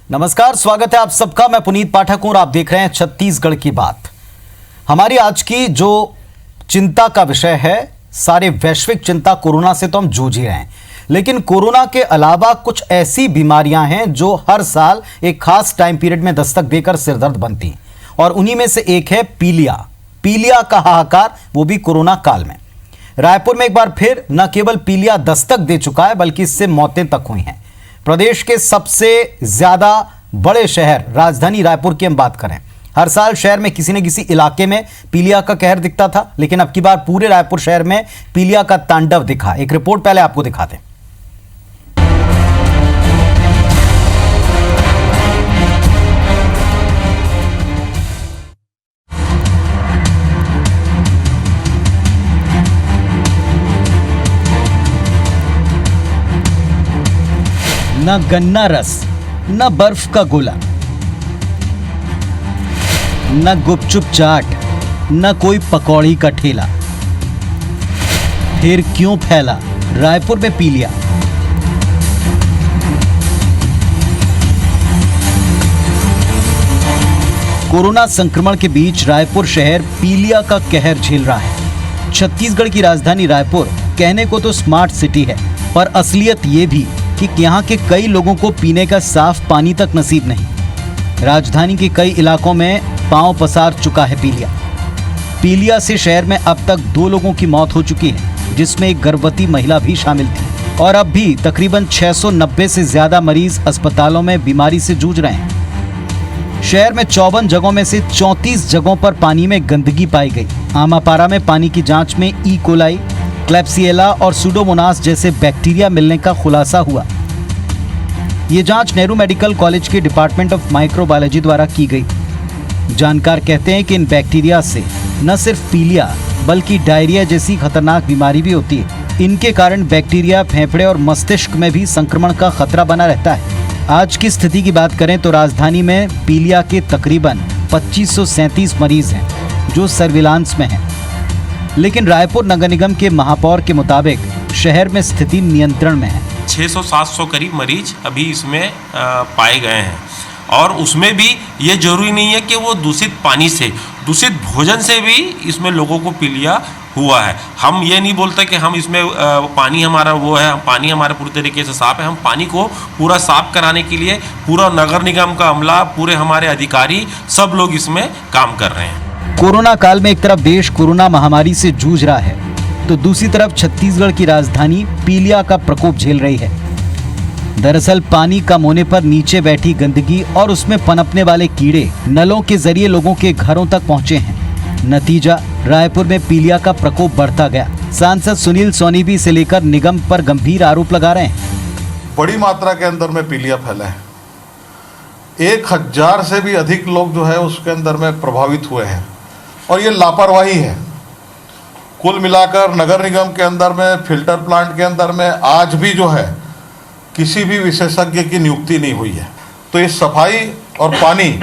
नमस्कार, स्वागत है आप सबका। मैं पुनीत पाठक हूं और आप देख रहे हैं छत्तीसगढ़ की बात। हमारी आज की जो चिंता का विषय है, सारे वैश्विक चिंता, कोरोना से तो हम जूझ ही रहे हैं, लेकिन कोरोना के अलावा कुछ ऐसी बीमारियां हैं जो हर साल एक खास टाइम पीरियड में दस्तक देकर सिरदर्द बनती हैं, और उन्हीं में से एक है पीलिया। पीलिया का हाहाकार, वो भी कोरोना काल में। रायपुर में एक बार फिर न केवल पीलिया दस्तक दे चुका है, बल्कि इससे मौतें तक हुई हैं। प्रदेश के सबसे ज्यादा बड़े शहर राजधानी रायपुर की हम बात करें, हर साल शहर में किसी न किसी इलाके में पीलिया का कहर दिखता था, लेकिन अब की बार पूरे रायपुर शहर में पीलिया का तांडव दिखा। एक रिपोर्ट पहले आपको दिखाते हैं। न गन्ना रस, न बर्फ का गोला, न गुपचुप चाट, न कोई पकौड़ी का ठेला। फिर क्यों फैला रायपुर में पीलिया? कोरोना संक्रमण के बीच रायपुर शहर पीलिया का कहर झेल रहा है। छत्तीसगढ़ की राजधानी रायपुर कहने को तो स्मार्ट सिटी है, पर असलियत ये भी कि यहाँ के कई लोगों को पीने का साफ पानी तक नसीब नहीं। राजधानी के कई इलाकों में पांव पसार चुका है पीलिया। पीलिया से शहर में अब तक 2 लोगों की मौत हो चुकी है, जिसमें एक गर्भवती महिला भी शामिल थी, और अब भी तकरीबन 690 से ज्यादा मरीज अस्पतालों में बीमारी से जूझ रहे हैं। शहर में 54 जगहों में से 34 जगहों पर पानी में गंदगी पाई गई। आमापारा में पानी की जांच में ई कोलाई, क्लेप्सिएला और सुडोमोनास जैसे बैक्टीरिया मिलने का खुलासा हुआ। ये जांच नेहरू मेडिकल कॉलेज के डिपार्टमेंट ऑफ माइक्रोबायोलॉजी द्वारा की गई। जानकार कहते हैं कि इन बैक्टीरिया से न सिर्फ पीलिया बल्कि डायरिया जैसी खतरनाक बीमारी भी होती है। इनके कारण बैक्टीरिया फेफड़े और मस्तिष्क में भी संक्रमण का खतरा बना रहता है। आज की स्थिति की बात करें तो राजधानी में पीलिया के तकरीबन 2537 मरीज हैं जो सर्विलांस में हैं, लेकिन रायपुर नगर निगम के महापौर के मुताबिक शहर में स्थिति नियंत्रण में है। 600-700 करीब मरीज अभी इसमें पाए गए हैं, और उसमें भी ये जरूरी नहीं है कि वो दूषित पानी से, दूषित भोजन से भी इसमें लोगों को पीलिया हुआ है। हम ये नहीं बोलते कि हम इसमें पानी हमारा वो है, पानी हमारा पूरी तरीके से साफ है। हम पानी को पूरा साफ कराने के लिए पूरा नगर निगम का अमला, पूरे हमारे अधिकारी, सब लोग इसमें काम कर रहे हैं। कोरोना काल में एक तरफ देश कोरोना महामारी से जूझ रहा है, तो दूसरी तरफ छत्तीसगढ़ की राजधानी पीलिया का प्रकोप झेल रही है। दरअसल पानी कम होने पर नीचे बैठी गंदगी और उसमें पनपने वाले कीड़े नलों के जरिए लोगों के घरों तक पहुंचे हैं। नतीजा, रायपुर में पीलिया का प्रकोप बढ़ता गया। सांसद सुनील सोनी भी इसे लेकर निगम पर गंभीर आरोप लगा रहे हैं। बड़ी मात्रा के अंदर में पीलिया फैला है। 1000 से भी अधिक लोग जो है उसके अंदर में प्रभावित हुए हैं, और ये लापरवाही है। कुल मिलाकर नगर निगम के अंदर में, फिल्टर प्लांट के अंदर में आज भी जो है किसी भी विशेषज्ञ की नियुक्ति नहीं हुई है। तो ये सफाई और पानी,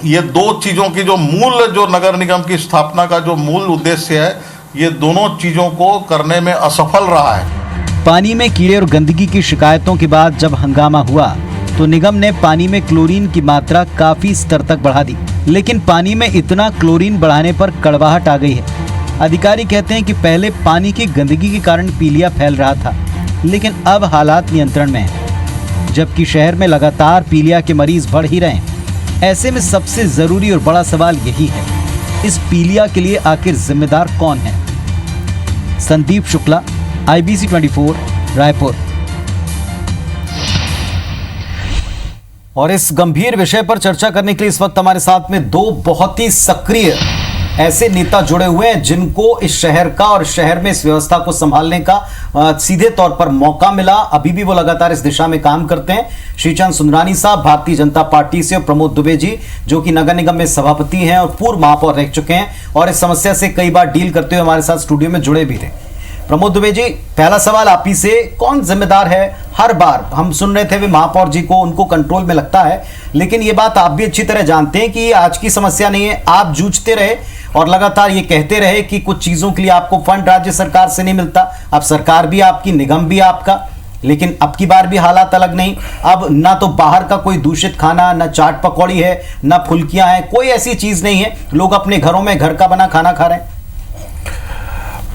ये 2 चीज़ों की जो नगर निगम की स्थापना का जो मूल उद्देश्य है, ये दोनों चीज़ों को करने में असफल रहा है। पानी में कीड़े और गंदगी की शिकायतों के बाद जब हंगामा हुआ तो निगम ने पानी में क्लोरीन की मात्रा काफी स्तर तक बढ़ा दी, लेकिन पानी में इतना क्लोरीन बढ़ाने पर कड़वाहट आ गई है। अधिकारी कहते हैं कि पहले पानी की गंदगी के कारण पीलिया फैल रहा था, लेकिन अब हालात नियंत्रण में हैं, जबकि शहर में लगातार पीलिया के मरीज बढ़ ही रहे हैं। ऐसे में सबसे जरूरी और बड़ा सवाल यही है, इस पीलिया के लिए आखिर जिम्मेदार कौन है? संदीप शुक्ला, IBC 24, रायपुर। और इस गंभीर विषय पर चर्चा करने के लिए इस वक्त हमारे साथ में 2 बहुत ही सक्रिय ऐसे नेता जुड़े हुए हैं जिनको इस शहर का और शहर में इस व्यवस्था को संभालने का सीधे तौर पर मौका मिला। अभी भी वो लगातार इस दिशा में काम करते हैं। श्रीचंद सुंदरानी साहब भारतीय जनता पार्टी से, और प्रमोद दुबे जी जो कि नगर निगम में सभापति हैं और पूर्व महापौर रह चुके हैं, और इस समस्या से कई बार डील करते हुए हमारे साथ स्टूडियो में जुड़े भी थे। प्रमोद दुबे जी, पहला सवाल आप ही से, कौन जिम्मेदार है? हर बार हम सुन रहे थे वे महापौर जी को, उनको कंट्रोल में लगता है, लेकिन ये बात आप भी अच्छी तरह जानते हैं कि ये आज की समस्या नहीं है। आप जूझते रहे और लगातार ये कहते रहे कि कुछ चीजों के लिए आपको फंड राज्य सरकार से नहीं मिलता। अब सरकार भी आपकी, निगम भी आपका, लेकिन अब की बार भी हालात अलग नहीं। अब ना तो बाहर का कोई दूषित खाना, ना चाट पकौड़ी है, ना फुल्कियां हैं, कोई ऐसी चीज नहीं है। लोग अपने घरों में घर का बना खाना खा रहे हैं।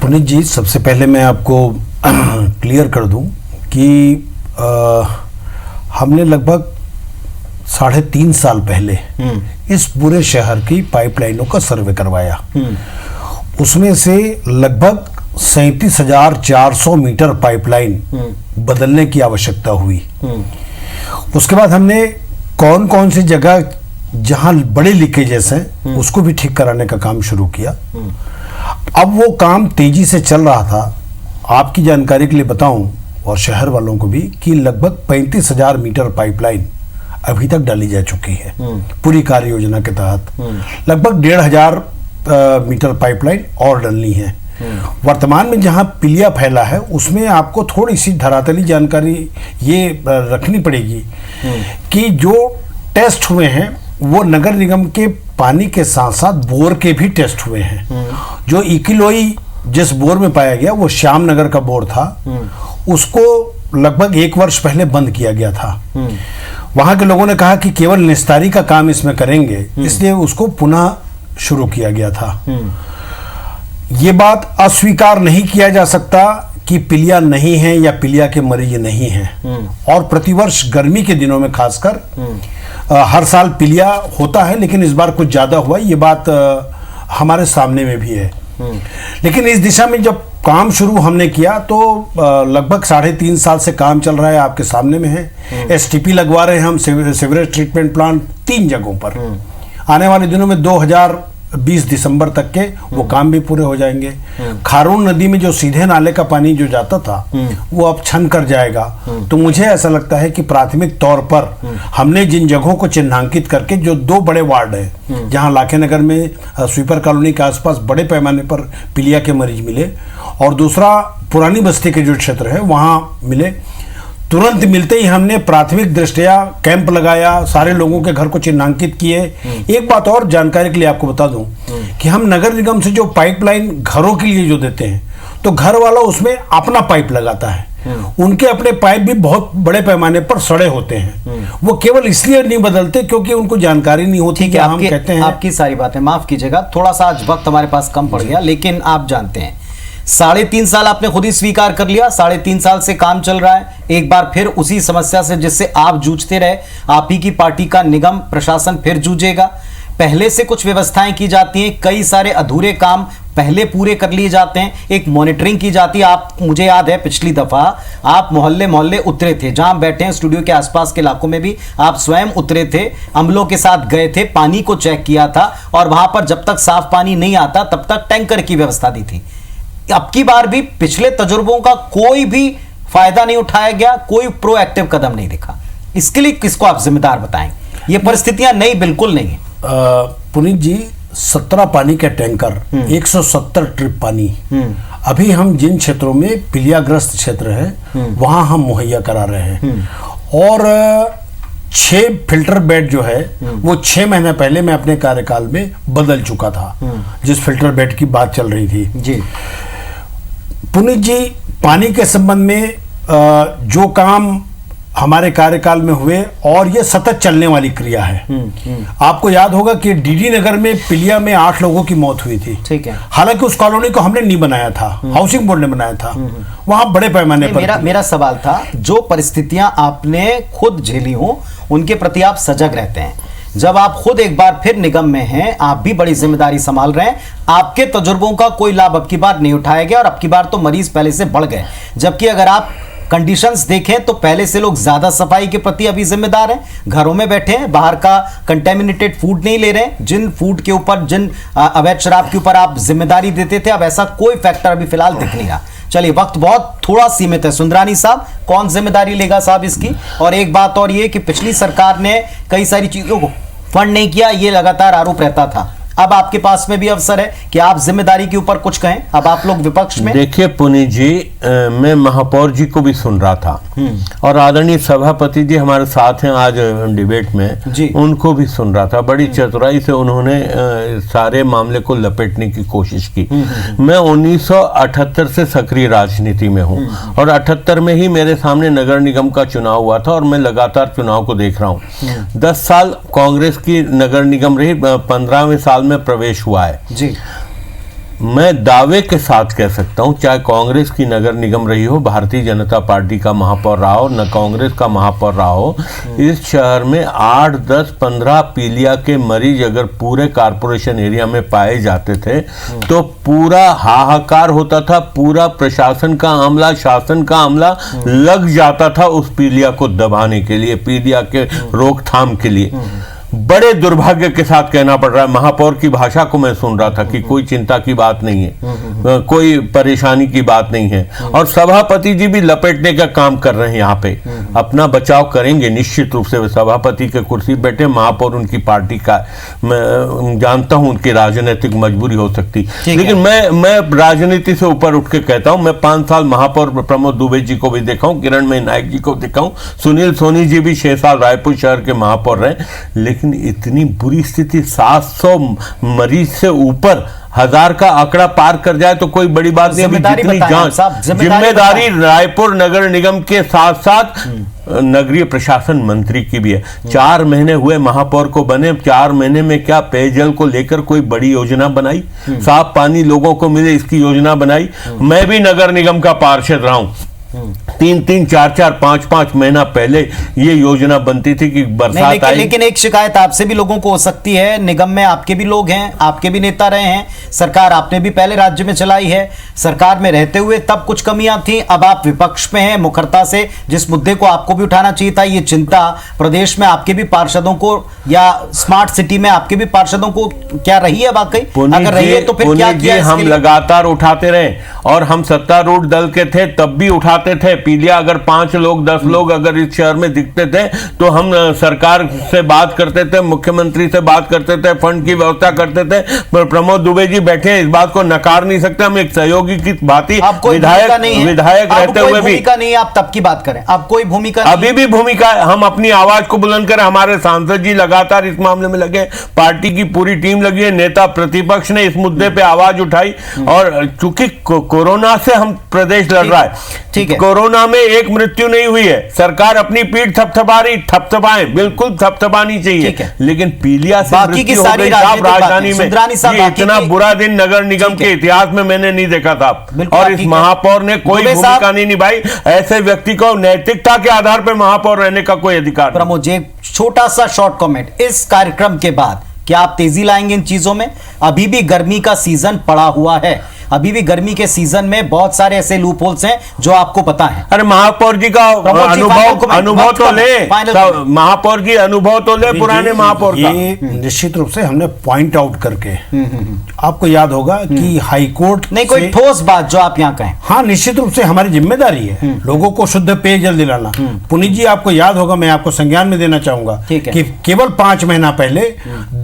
पुनीत जी, सबसे पहले मैं आपको क्लियर कर दूं कि हमने लगभग 3.5 साल पहले इस पूरे शहर की पाइपलाइनों का सर्वे करवाया। उसमें से लगभग 37,400 मीटर पाइपलाइन बदलने की आवश्यकता हुई। उसके बाद हमने कौन कौन सी जगह जहां बड़े लीकेजेस हैं उसको भी ठीक कराने का काम शुरू किया। अब वो काम तेजी से चल रहा था। आपकी जानकारी के लिए बताऊं और शहर वालों को भी कि लगभग 35,000 मीटर पाइपलाइन अभी तक डाली जा चुकी है पूरी कार्य योजना के तहत। लगभग 1,500 मीटर पाइपलाइन और डलनी है। वर्तमान में जहां पीलिया फैला है उसमें आपको थोड़ी सी धरातली जानकारी ये रखनी पड़ेगी कि जो टेस्ट हुए हैं वो नगर निगम के पानी के साथ साथ बोर के भी टेस्ट हुए हैं। जो इकिलोई जिस बोर में पाया गया वो श्याम नगर का बोर था, उसको लगभग 1 वर्ष पहले बंद किया गया था। वहां के लोगों ने कहा कि केवल निस्तारी का काम इसमें करेंगे, इसलिए उसको पुनः शुरू किया गया था। ये बात अस्वीकार नहीं किया जा सकता कि पीलिया नहीं है या पीलिया के मरीज नहीं हैं। और प्रतिवर्ष गर्मी के दिनों में खासकर हर साल पीलिया होता है, लेकिन इस बार कुछ ज्यादा हुआ। ये बात हमारे सामने में भी है। लेकिन इस दिशा में जब काम शुरू हमने किया तो लगभग 3.5 साल से काम चल रहा है, आपके सामने में है। एसटीपी लगवा रहे हैं हम, सीवरेज ट्रीटमेंट प्लांट 3 जगहों पर। आने वाले दिनों में 2020 दिसंबर तक के वो काम भी पूरे हो जाएंगे। खारून नदी में जो सीधे नाले का पानी जो जाता था वो अब छन कर जाएगा। तो मुझे ऐसा लगता है कि प्राथमिक तौर पर हमने जिन जगहों को चिन्हांकित करके, जो 2 बड़े वार्ड हैं जहां लाखे नगर में स्वीपर कॉलोनी के आसपास बड़े पैमाने पर पीलिया के मरीज मिले, और दूसरा पुरानी बस्ती के जो क्षेत्र है वहां मिले, तुरंत मिलते ही हमने प्राथमिक दृष्टया कैंप लगाया, सारे लोगों के घर को चिन्हांकित किए। एक बात और जानकारी के लिए आपको बता दूं कि हम नगर निगम से जो पाइपलाइन घरों के लिए जो देते हैं, तो घर वाला उसमें अपना पाइप लगाता है। उनके अपने पाइप भी बहुत बड़े पैमाने पर सड़े होते हैं। वो केवल इसलिए नहीं बदलते क्योंकि उनको जानकारी नहीं होती कि हम कहते हैं। आपकी सारी बातें माफ कीजिएगा, थोड़ा सा आज वक्त हमारे पास कम पड़ गया, लेकिन आप जानते हैं 3.5 साल आपने खुद ही स्वीकार कर लिया, 3.5 साल से काम चल रहा है। एक बार फिर उसी समस्या से जिससे आप जूझते रहे, आप ही की पार्टी का निगम प्रशासन फिर जूझेगा। पहले से कुछ व्यवस्थाएं की जाती हैं, कई सारे अधूरे काम पहले पूरे कर लिए जाते हैं, एक मॉनिटरिंग की जाती है। आप, मुझे याद है पिछली दफा आप मोहल्ले मोहल्ले उतरे थे, जहां बैठे हैं स्टूडियो के आसपास के इलाकों में भी आप स्वयं उतरे थे, अमलों के साथ गए थे, पानी को चेक किया था, और वहां पर जब तक साफ पानी नहीं आता तब तक टैंकर की व्यवस्था दी थी। अब की बार भी पिछले तजुर्बों का कोई भी फायदा नहीं उठाया गया, कोई प्रोएक्टिव कदम नहीं दिखा। इसके लिए किसको आप जिम्मेदार बताएंगे? ये परिस्थितियां नई बिल्कुल नहीं है। पुनीत जी, 17 पानी के टैंकर, 170 ट्रिप पानी अभी हम जिन क्षेत्रों में पीलियाग्रस्त क्षेत्र है वहां हम मुहैया करा रहे हैं। और 6 फिल्टर बेड जो है वो 6 महीने पहले मैं अपने कार्यकाल में बदल चुका था, जिस फिल्टर बेड की बात चल रही थी जी। पुनीत जी, पानी के संबंध में जो काम हमारे कार्यकाल में हुए, और ये सतत चलने वाली क्रिया है। आपको याद होगा कि डीडी नगर में पीलिया में 8 लोगों की मौत हुई थी। ठीक है। हालांकि उस कॉलोनी को हमने नहीं बनाया था, हाउसिंग बोर्ड ने बनाया था। वहां बड़े पैमाने पर मेरा सवाल था, जो परिस्थितियां आपने खुद झेली हो उनके प्रति आप सजग रहते हैं। जब आप खुद एक बार फिर निगम में हैं, आप भी बड़ी जिम्मेदारी संभाल रहे हैं, आपके तजुर्बों का कोई लाभ अब की बार नहीं उठाया गया, और अब की बार तो मरीज पहले से बढ़ गए। जबकि अगर आप कंडीशंस देखें तो पहले से लोग ज्यादा सफाई के प्रति अभी जिम्मेदार हैं, घरों में बैठे हैं, बाहर का कंटेमिनेटेड फूड नहीं ले रहे हैं। जिन फूड के ऊपर, जिन अवैध शराब के ऊपर आप जिम्मेदारी देते थे, अब ऐसा कोई फैक्टर अभी फिलहाल दिख नहीं रहा। चलिए, वक्त बहुत थोड़ा सीमित है। सुंदरानी साहब, कौन जिम्मेदारी लेगा साहब इसकी? और एक बात और ये कि पिछली सरकार ने कई सारी चीजों को फंड नहीं किया, ये लगातार आरोप रहता था। अब आपके पास में भी अवसर है कि आप जिम्मेदारी के ऊपर कुछ कहें। अब आप लोग विपक्ष में। देखिए पुनीत जी, मैं महापौर जी को भी सुन रहा था और आदरणीय सभापति जी हमारे साथ हैं आज डिबेट में जी। उनको भी सुन रहा था। बड़ी चतुराई से उन्होंने सारे मामले को लपेटने की कोशिश की। मैं 1978 से सक्रिय राजनीति में हूं और 78 में ही मेरे सामने नगर निगम का चुनाव हुआ था और मैं लगातार चुनाव को देख रहा हूं। 10 साल कांग्रेस की नगर निगम रही, 15वें साल में प्रवेश हुआ है जी। मैं दावे के साथ कह सकता हूं, चाहे कांग्रेस की नगर निगम रही हो, भारतीय जनता पार्टी का महापौर रहा हो, न कांग्रेस का महापौर रहा हो, इस शहर में 8, 10, 15 पीलिया के मरीज अगर पूरे कारपोरेशन एरिया में पाए जाते थे तो पूरा हाहाकार होता था। पूरा प्रशासन का अमला, शासन का अमला लग जाता था उस पीलिया को दबाने के लिए, पीलिया के रोकथाम के लिए। बड़े दुर्भाग्य के साथ कहना पड़ रहा है, महापौर की भाषा को मैं सुन रहा था कि कोई चिंता की बात नहीं है, कोई परेशानी की बात नहीं है और सभापति जी भी लपेटने का काम कर रहे हैं। यहाँ पे अपना बचाव करेंगे निश्चित रूप से। वे सभापति के कुर्सी बैठे, महापौर उनकी पार्टी का, मैं जानता हूं उनकी राजनीतिक मजबूरी हो सकती, लेकिन मैं राजनीति से ऊपर उठ के कहता हूं। मैं 5 साल महापौर प्रमोद दुबे जी को भी देखा हूं, किरणमयी नायक जी को देखा हूं, सुनील सोनी जी भी 6 साल रायपुर शहर के महापौर रहे, लेकिन इतनी बुरी स्थिति 700 मरीज से ऊपर 1000 का आंकड़ा पार कर जाए तो कोई बड़ी बात नहीं। अभी जितनी जांच, जिम्मेदारी रायपुर नगर निगम के साथ साथ नगरीय प्रशासन मंत्री की भी है। 4 महीने हुए महापौर को बने, 4 महीने में क्या पेयजल को लेकर कोई बड़ी योजना बनाई, साफ पानी लोगों को मिले इसकी योजना बनाई। मैं भी नगर निगम का पार्षद रहा हूं, 3-3, 4-4, 5-5 महीना पहले ये योजना बनती थी कि बरसात आई। लेकिन एक शिकायत आपसे भी लोगों को हो सकती है, निगम में आपके भी लोग हैं, आपके भी नेता रहे हैं, सरकार आपने भी पहले राज्य में चलाई है, सरकार में रहते हुए तब कुछ कमियां थी, अब आप विपक्ष में हैं, मुखरता से जिस मुद्दे को आपको भी उठाना चाहिए था, ये चिंता प्रदेश में आपके भी पार्षदों को या स्मार्ट सिटी में आपके भी पार्षदों को क्या रही है वाकई? अगर रही है तो फिर क्या किया? हम लगातार उठाते रहे और हम सत्तारूढ़ दल के थे तब भी उठाते थे। पीलिया अगर 5 लोग 10 लोग अगर इस शहर में दिखते थे तो हम सरकार से बात करते थे, मुख्यमंत्री से बात करते थे, फंड की व्यवस्था करते थे। प्रमोद दुबे जी बैठे हैं, इस बात को नकार नहीं सकते। हम एक सहयोगी की भांति विधायक रहते हुए भी नहीं, आप तब की बात करें, अब कोई भूमिका अभी भी भूमिका, हम अपनी आवाज को बुलंद करें। हमारे सांसद जी लगातार इस मामले में लगे, पार्टी की पूरी टीम लगी है, नेता प्रतिपक्ष ने इस मुद्दे पे आवाज उठाई और चूंकि कोरोना से हम प्रदेश लड़ रहा है, ठीक है, कोरोना में एक मृत्यु नहीं हुई है, सरकार अपनी पीठ थपथपा रही, थपथपाएं, बिल्कुल थपथपानी चाहिए, लेकिन पीलिया से मृत्यु हो गई राजधानी में। ये इतना बुरा दिन नगर निगम के इतिहास में मैंने नहीं देखा था और इस महापौर ने कोई भूमिका नहीं निभाई। ऐसे व्यक्ति को नैतिकता के आधार पर महापौर रहने का कोई अधिकार नहीं। प्रमोद जी, छोटा सा शॉर्ट कमेंट, इस कार्यक्रम के बाद क्या आप तेजी लाएंगे इन चीजों में? अभी भी गर्मी का सीजन पड़ा हुआ है, अभी भी गर्मी के सीजन में बहुत सारे ऐसे लूप होल्स हैं जो आपको पता है। अरे महापौर जी का अनुभव तो ले, महापौर जी अनुभव तो ले पुराने महापौर का। ये निश्चित रूप से हमने पॉइंट आउट करके, आपको याद होगा कि हाई कोर्ट नहीं कोई ठोस बात जो आप यहाँ कहें। हाँ, निश्चित रूप से हमारी जिम्मेदारी है लोगों को शुद्ध पेयजल दिलाना। पुनीत जी, आपको याद होगा, मैं आपको संज्ञान में देना चाहूंगा कि केवल 5 महीना पहले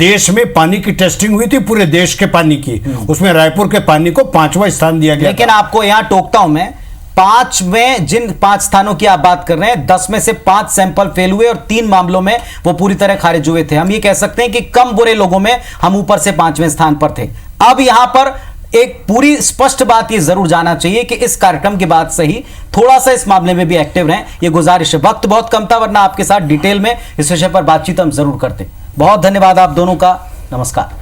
देश में पानी की टेस्टिंग हुई थी, पूरे देश के पानी की, उसमें रायपुर के पानी को 5वां स्थान दिया गया। लेकिन आपको यहां टोकता हूं मैं, 5 में जिन 5 स्थानों की आप बात कर रहे हैं, 10 में से 5 सैंपल फेल हुए और 3 मामलों में वो पूरी तरह खारिज हुए थे। हम ये कह सकते हैं कि कम बुरे लोगों में हम ऊपर से 5वें स्थान पर थे। अब यहां पर एक पूरी स्पष्ट बात ये जरूर जाना चाहिए कि इस कार्यक्रम के बाद से ही थोड़ा सा इस मामले में भी एक्टिव रहें, ये गुजारिश है। वक्त बहुत कम था, वरना आपके साथ डिटेल में इस विषय पर बातचीत हम जरूर करते। बहुत धन्यवाद आप दोनों का, नमस्कार।